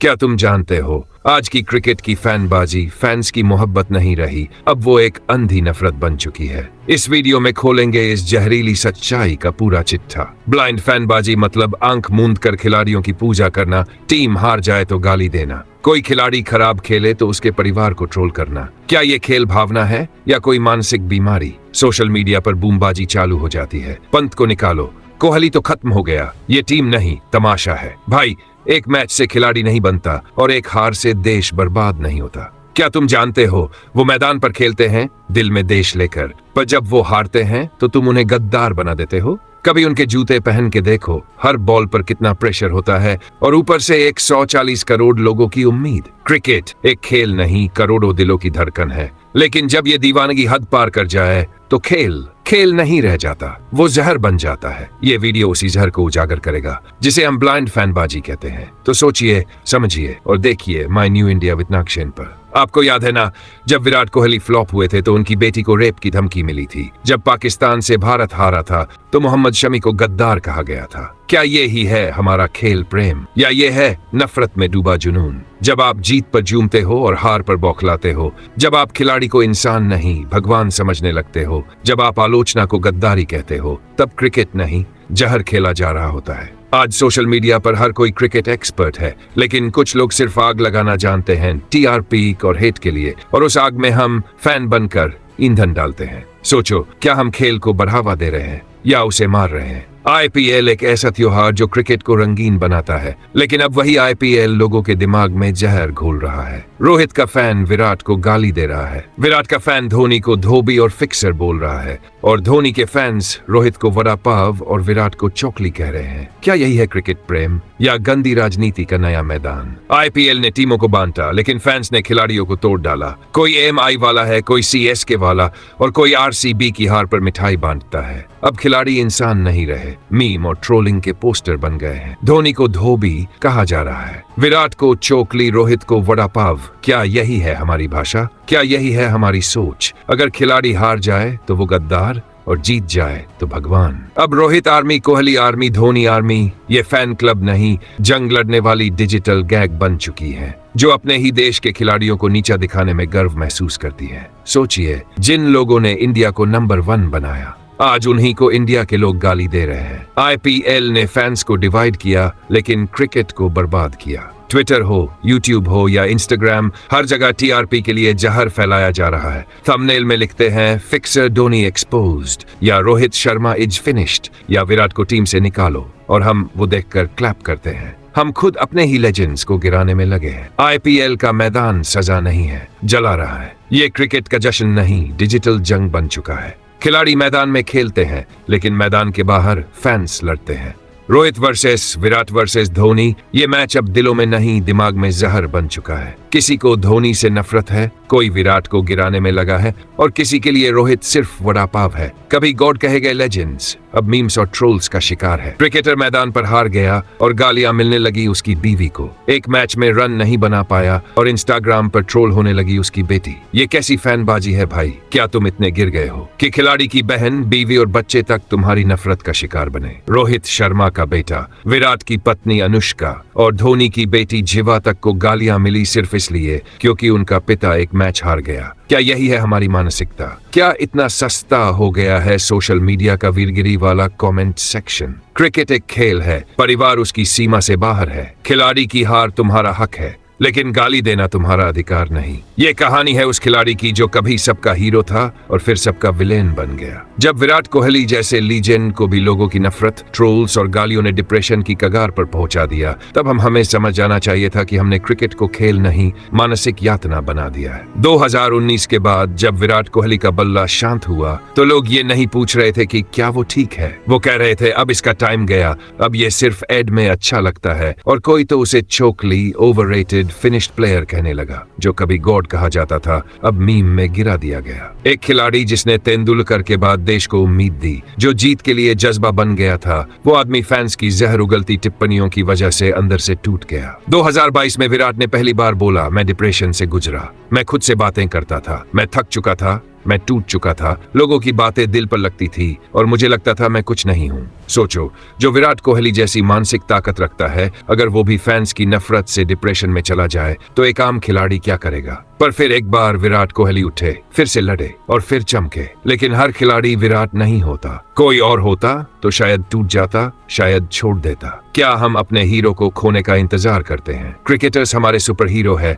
क्या तुम जानते हो, आज की क्रिकेट की फैनबाजी फैंस की मोहब्बत नहीं रही, अब वो एक अंधी नफरत बन चुकी है। इस वीडियो में खोलेंगे इस जहरीली सच्चाई का पूरा चिट्ठा। ब्लाइंड फैनबाजी मतलब आंख मूंद कर खिलाड़ियों की पूजा करना, टीम हार जाए तो गाली देना, कोई खिलाड़ी खराब खेले तो उसके परिवार को ट्रोल करना। क्या ये खेल भावना है या कोई मानसिक बीमारी? सोशल मीडिया पर बूमबाजी चालू हो जाती है, पंत को निकालो, कोहली तो खत्म हो गया, ये टीम नहीं तमाशा है। भाई, एक मैच से खिलाड़ी नहीं बनता और एक हार से देश बर्बाद नहीं होता। क्या तुम जानते हो, वो मैदान पर खेलते हैं दिल में देश लेकर, पर जब वो हारते हैं तो तुम उन्हें गद्दार बना देते हो। कभी उनके जूते पहन के देखो, हर बॉल पर कितना प्रेशर होता है और ऊपर से 140 करोड़ लोगों की उम्मीद। क्रिकेट एक खेल नहीं, करोड़ों दिलों की धड़कन है। लेकिन जब ये दीवानगी हद पार कर जाए तो खेल खेल नहीं रह जाता, वो जहर बन जाता है। ये वीडियो उसी जहर को उजागर करेगा जिसे हम ब्लाइंड फैनबाजी कहते हैं। तो सोचिए, समझिए और देखिए my new India with Nagsen पर। आपको याद है ना, जब विराट कोहली फ्लॉप हुए थे तो उनकी बेटी को रेप की धमकी मिली थी। जब पाकिस्तान से भारत हारा था तो मोहम्मद शमी को गद्दार कहा गया था। क्या ये ही है हमारा खेल प्रेम, या ये है नफरत में डूबा जुनून? जब आप जीत पर झूमते हो और हार पर बौखलाते हो, जब आप खिलाड़ी को इंसान नहीं भगवान समझने लगते हो, जब आप आलोचना को गद्दारी कहते हो, तब क्रिकेट नहीं जहर खेला जा रहा होता है। आज सोशल मीडिया पर हर कोई क्रिकेट एक्सपर्ट है, लेकिन कुछ लोग सिर्फ आग लगाना जानते हैं टीआरपी और हेट के लिए, और उस आग में हम फैन बनकर ईंधन डालते हैं। सोचो, क्या हम खेल को बढ़ावा दे रहे हैं या उसे मार रहे हैं? आईपीएल एक ऐसा त्योहार जो क्रिकेट को रंगीन बनाता है, लेकिन अब वही आईपीएल लोगों के दिमाग में जहर घोल रहा है। रोहित का फैन विराट को गाली दे रहा है, विराट का फैन धोनी को धोबी और फिक्सर बोल रहा है, और धोनी के फैंस रोहित को वड़ा पाव और विराट को चौकली कह रहे हैं। क्या यही है क्रिकेट प्रेम या गंदी राजनीति का नया मैदान? आईपीएल ने टीमों को बांटा, लेकिन फैंस ने खिलाड़ियों को तोड़ डाला। कोई एएमआई वाला है, कोई सीएसके वाला, और कोई आरसीबी की हार पर मिठाई बांटता है। अब खिलाड़ी इंसान नहीं रहे, मीम और ट्रोलिंग के पोस्टर बन गए हैं। धोनी को धोबी कहा जा रहा है, विराट को चोकली, रोहित को वड़ा पाव। क्या यही है हमारी भाषा? क्या यही है हमारी सोच? अगर खिलाड़ी हार जाए तो वो गद्दार और जीत जाए तो भगवान। अब Rohit army, Kohli army, Dhoni army ये फैन क्लब नहीं, जंग लड़ने वाली डिजिटल गैग बन चुकी है, जो अपने ही देश के खिलाड़ियों को नीचा दिखाने में गर्व महसूस करती है। सोचिए, जिन लोगों ने इंडिया को नंबर 1 बनाया, आज उन्हीं को इंडिया के लोग गाली दे रहे हैं। आईपीएल ने फैंस को डिवाइड किया, लेकिन क्रिकेट को बर्बाद किया। ट्विटर हो, यूट्यूब हो या इंस्टाग्राम, हर जगह टीआरपी के लिए जहर फैलाया जा रहा है। थंबनेल में लिखते हैं फिक्सर धोनी एक्सपोज्ड, या रोहित शर्मा इज फिनिश्ड, या विराट को टीम से निकालो, और हम वो देखकर क्लैप करते हैं। हम खुद अपने ही लेजेंड्स को गिराने में लगे हैं। आईपीएल का मैदान सजा नहीं है, जला रहा है। ये क्रिकेट का जश्न नहीं, डिजिटल जंग बन चुका है। खिलाड़ी मैदान में खेलते हैं, लेकिन मैदान के बाहर फैंस लड़ते हैं। रोहित वर्सेस विराट वर्सेस धोनी, ये मैच अब दिलों में नहीं दिमाग में जहर बन चुका है। किसी को धोनी से नफरत है, कोई विराट को गिराने में लगा है, और किसी के लिए रोहित सिर्फ वड़ा पाव है। कभी गॉड कहे गए लेजेंड्स अब मीम्स और ट्रोल्स का शिकार है। क्रिकेटर मैदान पर हार गया और गालियां मिलने लगी उसकी बीवी को। एक मैच में रन नहीं बना पाया और इंस्टाग्राम पर ट्रोल होने लगी उसकी बेटी। ये कैसी फैनबाजी है भाई? क्या तुम इतने गिर गए हो कि खिलाड़ी की बहन, बीवी और बच्चे तक तुम्हारी नफरत का शिकार बने? रोहित शर्मा का बेटा, विराट की पत्नी अनुष्का और धोनी की बेटी जिवा तक को गालियां मिली सिर्फ इसलिए क्योंकि उनका पिता एक मैच हार गया। क्या यही है हमारी मानसिकता? क्या इतना सस्ता हो गया है सोशल मीडिया का वीरगिरी वाला कमेंट सेक्शन? क्रिकेट एक खेल है, परिवार उसकी सीमा से बाहर है। खिलाड़ी की हार तुम्हारा हक है, लेकिन गाली देना तुम्हारा अधिकार नहीं। ये कहानी है उस खिलाड़ी की जो कभी सबका हीरो था और फिर सबका विलेन बन गया। जब विराट कोहली जैसे लीजेंड को भी लोगों की नफरत, ट्रोल्स और गालियों ने डिप्रेशन की कगार पर पहुंचा दिया, तब हमें समझ जाना चाहिए था कि हमने क्रिकेट को खेल नहीं, मानसिक यातना बना दिया है। 2019 के बाद जब विराट कोहली का बल्ला शांत हुआ तो लोग ये नहीं पूछ रहे थे कि क्या वो ठीक है, वो कह रहे थे अब इसका टाइम गया, अब ये सिर्फ एड में अच्छा लगता है, और कोई तो उसे चोकली, ओवररेटेड, फिनिश्ड प्लेयर कहने लगा। जो कभी गॉड कहा जाता था अब मीम में गिरा दिया गया। एक खिलाड़ी जिसने तेंदुलकर के बाद देश को उम्मीद दी, जो जीत के लिए जज्बा बन गया था, वो आदमी फैंस की जहर उगलती टिप्पणियों की वजह से अंदर से टूट गया। 2022 में विराट ने पहली बार बोला, मैं डिप्रेशन से गुजरा, मैं खुद से बातें करता था, मैं थक चुका था, मैं टूट चुका था, लोगों की बातें दिल पर लगती थी और मुझे लगता था मैं कुछ नहीं हूँ। सोचो, जो विराट कोहली जैसी मानसिक ताकत रखता है, अगर वो भी फैंस की नफरत से डिप्रेशन में चला जाए तो एक आम खिलाड़ी क्या करेगा? पर फिर एक बार विराट कोहली उठे, फिर से लड़े और फिर चमके। लेकिन हर खिलाड़ी विराट नहीं होता। कोई और होता तो शायद टूट जाता, शायद छोड़ देता। क्या हम अपने हीरो को खोने का इंतजार करते हैं? क्रिकेटर्स हमारे सुपर हीरो है,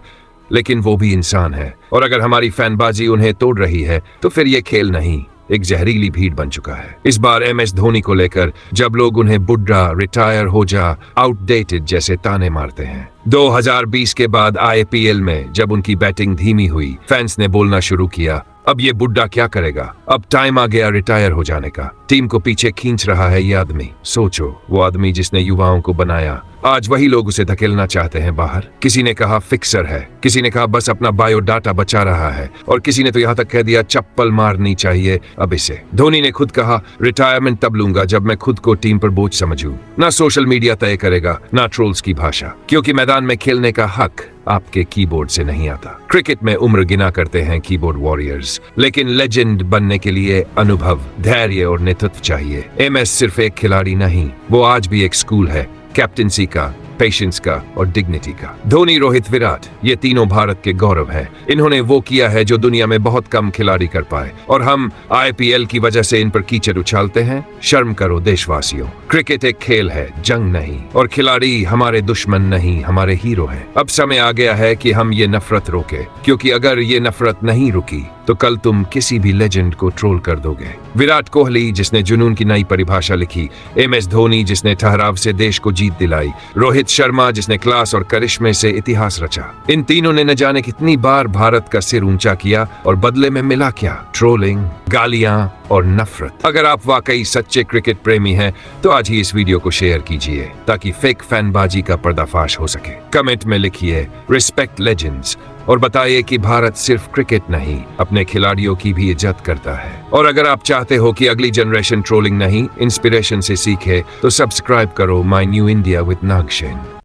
लेकिन वो भी इंसान है, और अगर हमारी फैनबाजी उन्हें तोड़ रही है तो फिर ये खेल नहीं, एक जहरीली भीड़ बन चुका है। इस बार MS धोनी को लेकर जब लोग उन्हें बुढ़ा, रिटायर हो जा, आउटडेटेड जैसे ताने मारते हैं। 2020 के बाद IPL में जब उनकी बैटिंग धीमी हुई, फैंस ने बोलना शुरू किया, अब ये बुड्ढा क्या करेगा? अब टाइम आ गया रिटायर हो जाने का। टीम को पीछे खींच रहा है ये आदमी। सोचो, वो आदमी जिसने युवाओं को बनाया, आज वही लोग उसे धकेलना चाहते हैं बाहर। किसी ने कहा फिक्सर है, किसी ने कहा बस अपना बायोडाटा बचा रहा है, और किसी ने तो यहाँ तक कह दिया चप्पल मारनी चाहिए अब इसे। धोनी ने खुद कहा, रिटायरमेंट तब लूंगा जब मैं खुद को टीम पर बोझ समझूं। ना सोशल मीडिया तय करेगा, ना ट्रोल्स की भाषा, क्योंकि मैदान में खेलने का हक आपके कीबोर्ड से नहीं आता। क्रिकेट में उम्र गिना करते हैं कीबोर्ड वॉरियर्स, लेकिन लेजेंड बनने के लिए अनुभव, धैर्य और नेतृत्व चाहिए। MS सिर्फ एक खिलाड़ी नहीं, वो आज भी एक स्कूल है, कैप्टनसी का, पेशेंस का और डिग्निटी का। धोनी, रोहित, विराट, ये तीनों भारत के गौरव हैं। इन्होंने वो किया है जो दुनिया में बहुत कम खिलाड़ी कर पाए, और हम IPL की वजह से इन पर कीचड़ उछालते हैं। शर्म करो देशवासियों। क्रिकेट एक खेल है, जंग नहीं, और खिलाड़ी हमारे दुश्मन नहीं, हमारे हीरो हैं। अब समय आ गया है कि हम ये नफरत रोके, क्योंकि अगर ये नफरत नहीं रुकी तो कल तुम किसी भी लेजेंड को ट्रोल कर दोगे। विराट कोहली जिसने जुनून की नई परिभाषा लिखी, MS धोनी जिसने ठहराव से देश को जीत दिलाई, रोहित शर्मा जिसने क्लास और करिश्मे से इतिहास रचा। इन तीनों ने न जाने कितनी बार भारत का सिर ऊंचा किया, और बदले में मिला क्या? ट्रोलिंग, गालियां और नफरत। अगर आप वाकई सच्चे क्रिकेट प्रेमी हैं तो आज ही इस वीडियो को शेयर कीजिए ताकि फेक फैनबाजी का पर्दाफाश हो सके। कमेंट में लिखिए रिस्पेक्ट लेजेंड्स, और बताइए कि भारत सिर्फ क्रिकेट नहीं, अपने खिलाड़ियों की भी इज्जत करता है। और अगर आप चाहते हो कि अगली जनरेशन ट्रोलिंग नहीं, इंस्पिरेशन से सीखे, तो सब्सक्राइब करो my new India with Nagasena.